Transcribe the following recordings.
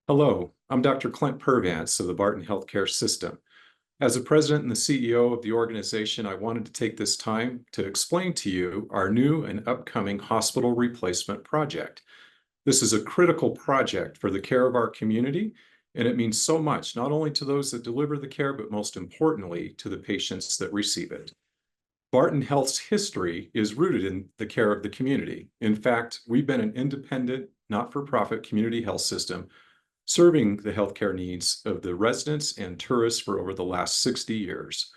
Hello, I'm Dr. Clint Purvance of the Barton Healthcare System. As the president and the CEO of the organization, I wanted to take this time to explain to you our new and upcoming hospital replacement project. This is a critical project for the care of our community, and it means so much, not only to those that deliver the care, but most importantly, to the patients that receive it. Barton Health's history is rooted in the care of the community. In fact, we've been an independent, not-for-profit community health system serving the healthcare needs of the residents and tourists for over the last 60 years.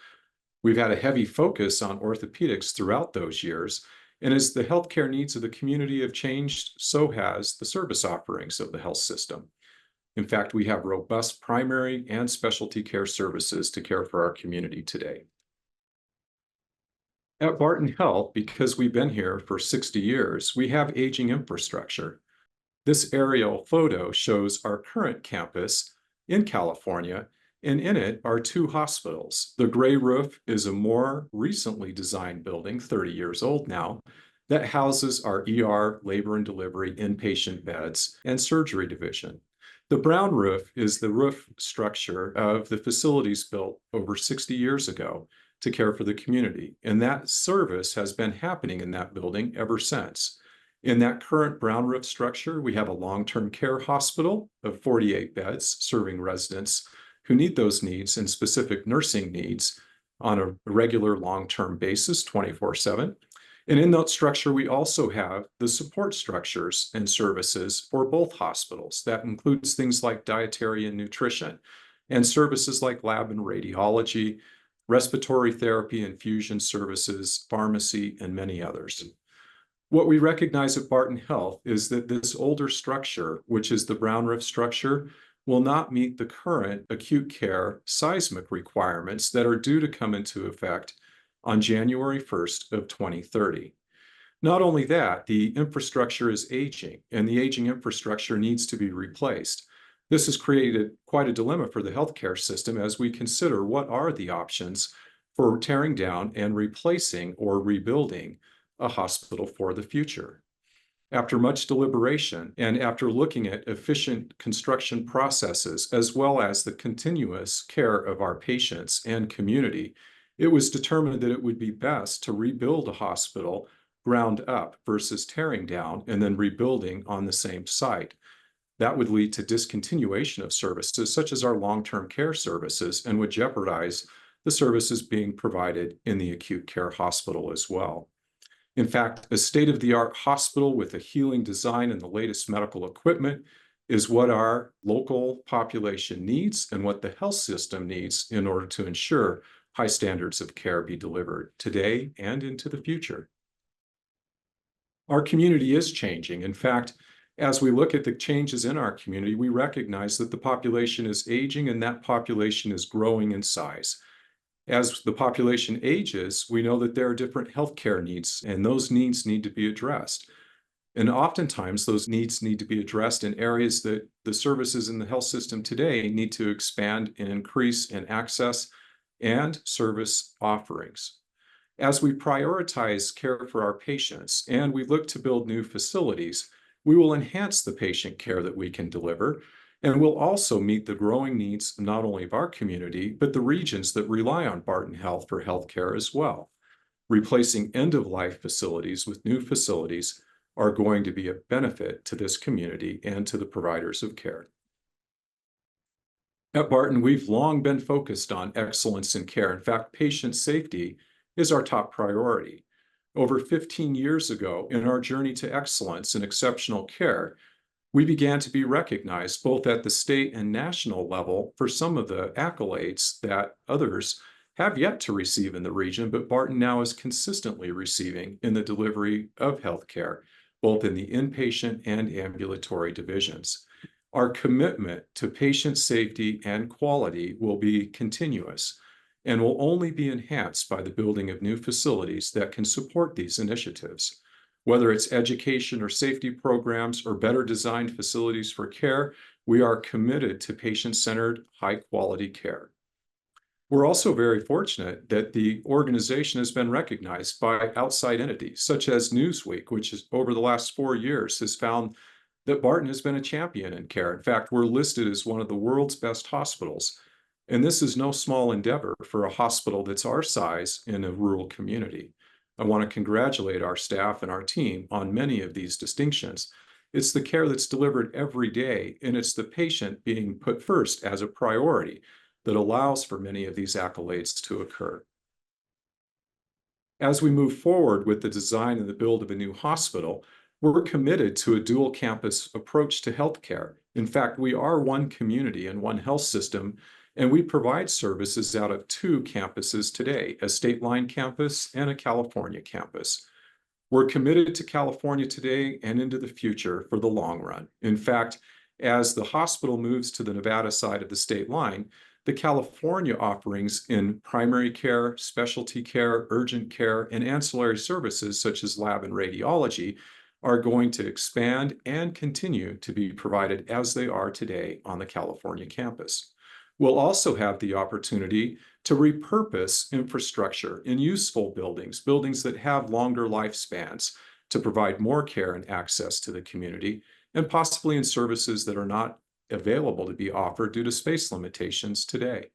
We've had a heavy focus on orthopedics throughout those years, and as the healthcare needs of the community have changed, so has the service offerings of the health system. In fact, we have robust primary and specialty care services to care for our community today. At Barton Health, because we've been here for 60 years, we have aging infrastructure. This aerial photo shows our current campus in California, and in it are two hospitals. The gray roof is a more recently designed building, 30 years old now, that houses our ER, labor and delivery, inpatient beds, and surgery division. The brown roof is the roof structure of the facilities built over 60 years ago to care for the community, and that service has been happening in that building ever since. In that current brown roof structure, we have a long-term care hospital of 48 beds serving residents who need those needs and specific nursing needs on a regular long-term basis, 24/7. And in that structure, we also have the support structures and services for both hospitals. That includes things like dietary and nutrition, and services like lab and radiology, respiratory therapy, infusion services, pharmacy, and many others. What we recognize at Barton Health is that this older structure, which is the brown roof structure, will not meet the current acute care seismic requirements that are due to come into effect on January 1st of 2030. Not only that, the infrastructure is aging, and the aging infrastructure needs to be replaced. This has created quite a dilemma for the healthcare system as we consider what are the options for tearing down and replacing or rebuilding a hospital for the future. After much deliberation and after looking at efficient construction processes, as well as the continuous care of our patients and community, it was determined that it would be best to rebuild a hospital ground up versus tearing down and then rebuilding on the same site. That would lead to discontinuation of services such as our long-term care services and would jeopardize the services being provided in the acute care hospital as well. In fact, a state-of-the-art hospital with a healing design and the latest medical equipment is what our local population needs and what the health system needs in order to ensure high standards of care be delivered today and into the future. Our community is changing. In fact, as we look at the changes in our community, we recognize that the population is aging and that population is growing in size. As the population ages, we know that there are different healthcare needs, and those needs need to be addressed. And oftentimes, those needs need to be addressed in areas that the services in the health system today need to expand and increase in access and service offerings. As we prioritize care for our patients and we look to build new facilities, we will enhance the patient care that we can deliver, and will also meet the growing needs not only of our community, but the regions that rely on Barton Health for healthcare as well. Replacing end-of-life facilities with new facilities are going to be a benefit to this community and to the providers of care. At Barton, we've long been focused on excellence in care. In fact, patient safety is our top priority. Over 15 years ago, in our journey to excellence and exceptional care, we began to be recognized both at the state and national level for some of the accolades that others have yet to receive in the region, but Barton now is consistently receiving in the delivery of healthcare, both in the inpatient and ambulatory divisions. Our commitment to patient safety and quality will be continuous and will only be enhanced by the building of new facilities that can support these initiatives. Whether it's education or safety programs or better designed facilities for care, we are committed to patient-centered, high-quality care. We're also very fortunate that the organization has been recognized by outside entities, such as Newsweek, which is over the last 4 years has found that Barton has been a champion in care. In fact, we're listed as one of the world's best hospitals. And this is no small endeavor for a hospital that's our size in a rural community. I want to congratulate our staff and our team on many of these distinctions. It's the care that's delivered every day, and it's the patient being put first as a priority that allows for many of these accolades to occur. As we move forward with the design and the build of a new hospital, we're committed to a dual campus approach to healthcare. In fact, we are one community and one health system, and we provide services out of two campuses today, a state line campus and a California campus. We're committed to California today and into the future for the long run. In fact, as the hospital moves to the Nevada side of the state line, the California offerings in primary care, specialty care, urgent care, and ancillary services such as lab and radiology are going to expand and continue to be provided as they are today on the California campus. We'll also have the opportunity to repurpose infrastructure in useful buildings, buildings that have longer lifespans to provide more care and access to the community, and possibly in services that are not available to be offered due to space limitations today.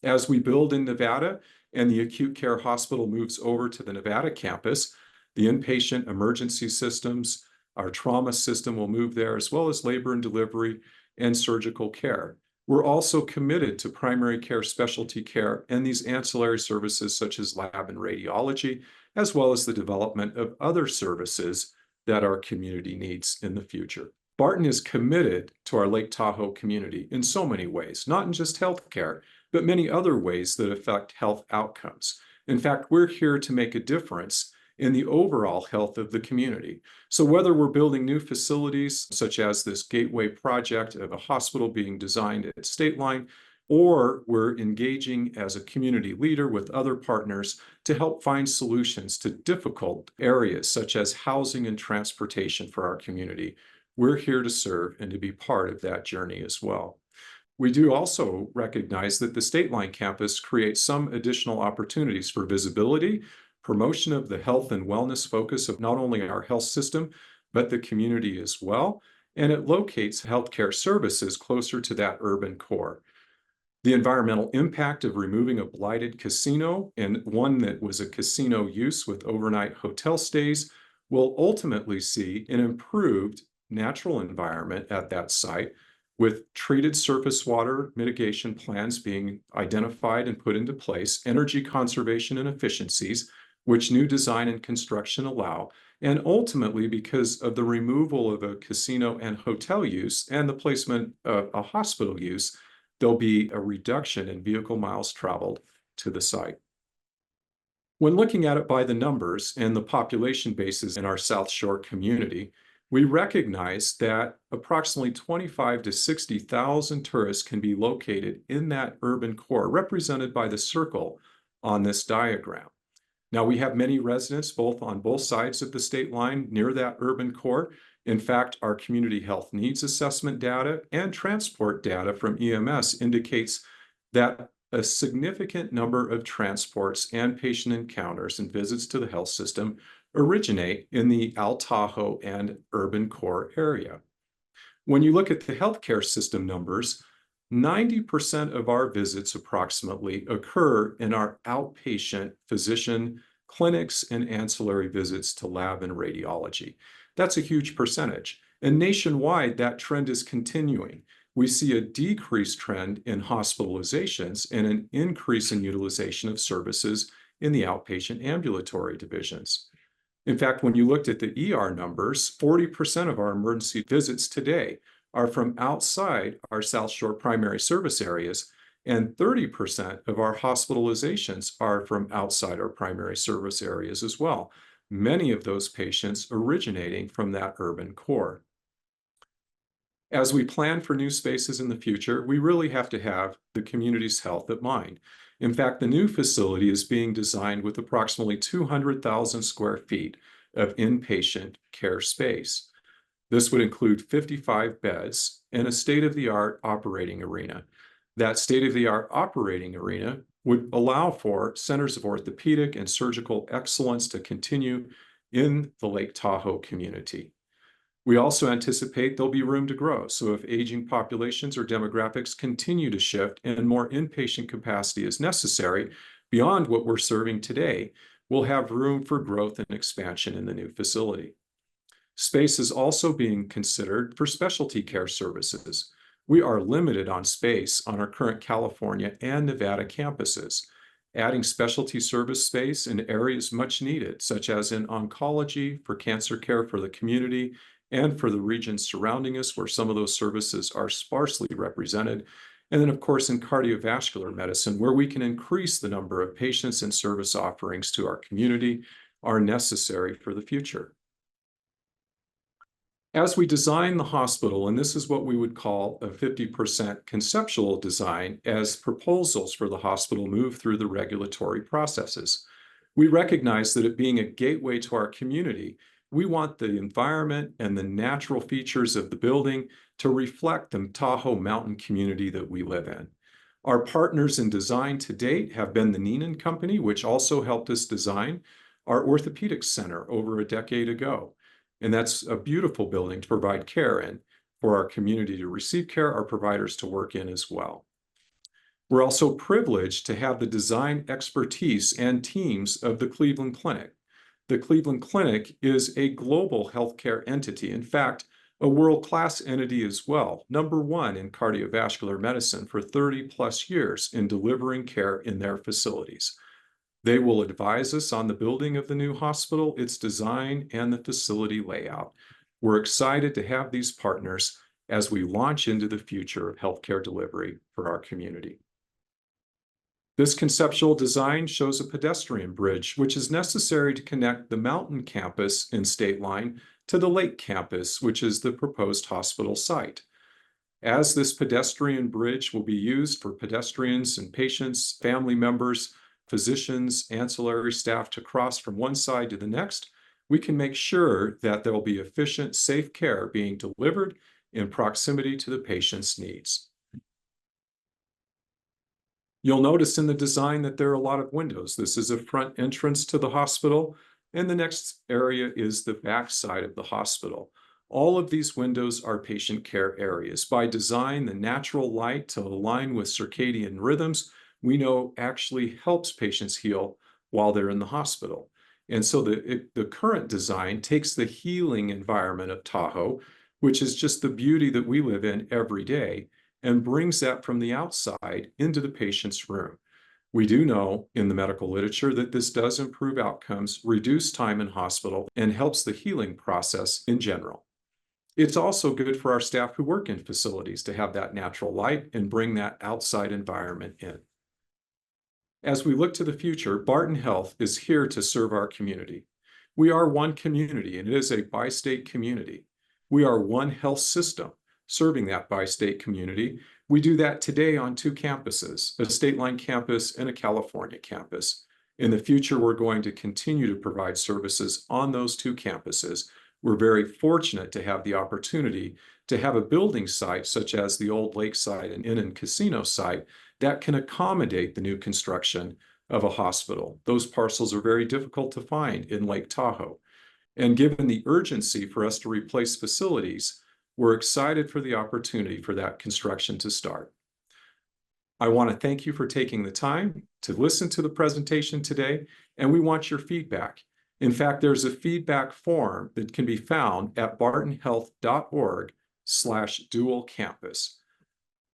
As we build in Nevada and the acute care hospital moves over to the Nevada campus, the inpatient emergency systems, our trauma system will move there, as well as labor and delivery and surgical care. We're also committed to primary care, specialty care, and these ancillary services such as lab and radiology, as well as the development of other services that our community needs in the future. Barton is committed to our Lake Tahoe community in so many ways, not in just healthcare, but many other ways that affect health outcomes. In fact, we're here to make a difference in the overall health of the community. So whether we're building new facilities, such as this gateway project of a hospital being designed at State Line, or we're engaging as a community leader with other partners to help find solutions to difficult areas such as housing and transportation for our community, we're here to serve and to be part of that journey as well. We do also recognize that the State Line campus creates some additional opportunities for visibility, promotion of the health and wellness focus of not only our health system, but the community as well. And it locates healthcare services closer to that urban core. The environmental impact of removing a blighted casino and one that was a casino use with overnight hotel stays will ultimately see an improved natural environment at that site, with treated surface water mitigation plans being identified and put into place, energy conservation and efficiencies, which new design and construction allow, and ultimately, because of the removal of a casino and hotel use and the placement of a hospital use, there'll be a reduction in vehicle miles traveled to the site. When looking at it by the numbers and the population bases in our South Shore community, we recognize that approximately 25 to 60,000 tourists can be located in that urban core, represented by the circle on this diagram. Now, we have many residents both on both sides of the state line near that urban core. In fact, our community health needs assessment data and transport data from EMS indicates that a significant number of transports and patient encounters and visits to the health system originate in the Al Tahoe and urban core area. When you look at the healthcare system numbers, 90% of our visits approximately occur in our outpatient physician clinics and ancillary visits to lab and radiology. That's a huge percentage. And nationwide, that trend is continuing. We see a decreased trend in hospitalizations and an increase in utilization of services in the outpatient ambulatory divisions. In fact, when you looked at the ER numbers, 40% of our emergency visits today are from outside our South Shore primary service areas, and 30% of our hospitalizations are from outside our primary service areas as well. Many of those patients originating from that urban core. As we plan for new spaces in the future, we really have to have the community's health at mind. In fact, the new facility is being designed with approximately 200,000 square feet of inpatient care space. This would include 55 beds and a state-of-the-art operating arena. That state-of-the-art operating arena would allow for centers of orthopedic and surgical excellence to continue in the Lake Tahoe community. We also anticipate there'll be room to grow. So if aging populations or demographics continue to shift and more inpatient capacity is necessary beyond what we're serving today, we'll have room for growth and expansion in the new facility. Space is also being considered for specialty care services. We are limited on space on our current California and Nevada campuses. Adding specialty service space in areas much needed, such as in oncology, for cancer care for the community, and for the regions surrounding us where some of those services are sparsely represented. And then, of course, in cardiovascular medicine, where we can increase the number of patients and service offerings to our community, are necessary for the future. As we design the hospital, and this is what we would call a 50% conceptual design, as proposals for the hospital move through the regulatory processes, we recognize that it being a gateway to our community, we want the environment and the natural features of the building to reflect the Tahoe Mountain community that we live in. Our partners in design to date have been the Neenan Company, which also helped us design our orthopedic center over a decade ago. And that's a beautiful building to provide care in, for our community to receive care, our providers to work in as well. We're also privileged to have the design expertise and teams of the Cleveland Clinic. The Cleveland Clinic is a global healthcare entity. In fact, a world-class entity as well, #1 in cardiovascular medicine for 30+ years in delivering care in their facilities. They will advise us on the building of the new hospital, its design, and the facility layout. We're excited to have these partners as we launch into the future of healthcare delivery for our community. This conceptual design shows a pedestrian bridge, which is necessary to connect the mountain campus in State Line to the lake campus, which is the proposed hospital site. As this pedestrian bridge will be used for pedestrians and patients, family members, physicians, ancillary staff to cross from one side to the next, we can make sure that there will be efficient, safe care being delivered in proximity to the patient's needs. You'll notice in the design that there are a lot of windows. This is a front entrance to the hospital, and the next area is the back side of the hospital. All of these windows are patient care areas. By design, the natural light to align with circadian rhythms, we know actually helps patients heal while they're in the hospital. And so the current design takes the healing environment of Tahoe, which is just the beauty that we live in every day, and brings that from the outside into the patient's room. We do know in the medical literature that this does improve outcomes, reduce time in hospital, and helps the healing process in general. It's also good for our staff who work in facilities to have that natural light and bring that outside environment in. As we look to the future, Barton Health is here to serve our community. We are one community, and it is a bi-state community. We are one health system serving that bi-state community. We do that today on 2 campuses, a State Line campus and a California campus. In the future, we're going to continue to provide services on those 2 campuses. We're very fortunate to have the opportunity to have a building site such as the old Lakeside and Inn and Casino site that can accommodate the new construction of a hospital. Those parcels are very difficult to find in Lake Tahoe. And given the urgency for us to replace facilities, we're excited for the opportunity for that construction to start. I want to thank you for taking the time to listen to the presentation today, and we want your feedback. In fact, there's a feedback form that can be found at bartonhealth.org/dual campus.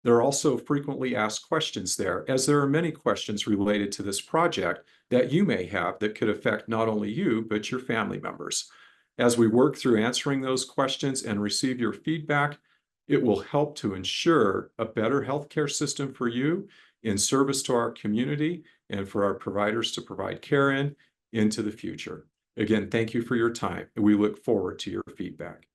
There are also frequently asked questions there, as there are many questions related to this project that you may have that could affect not only you, but your family members. As we work through answering those questions and receive your feedback, it will help to ensure a better healthcare system for you in service to our community and for our providers to provide care into the future. Again, thank you for your time, and we look forward to your feedback.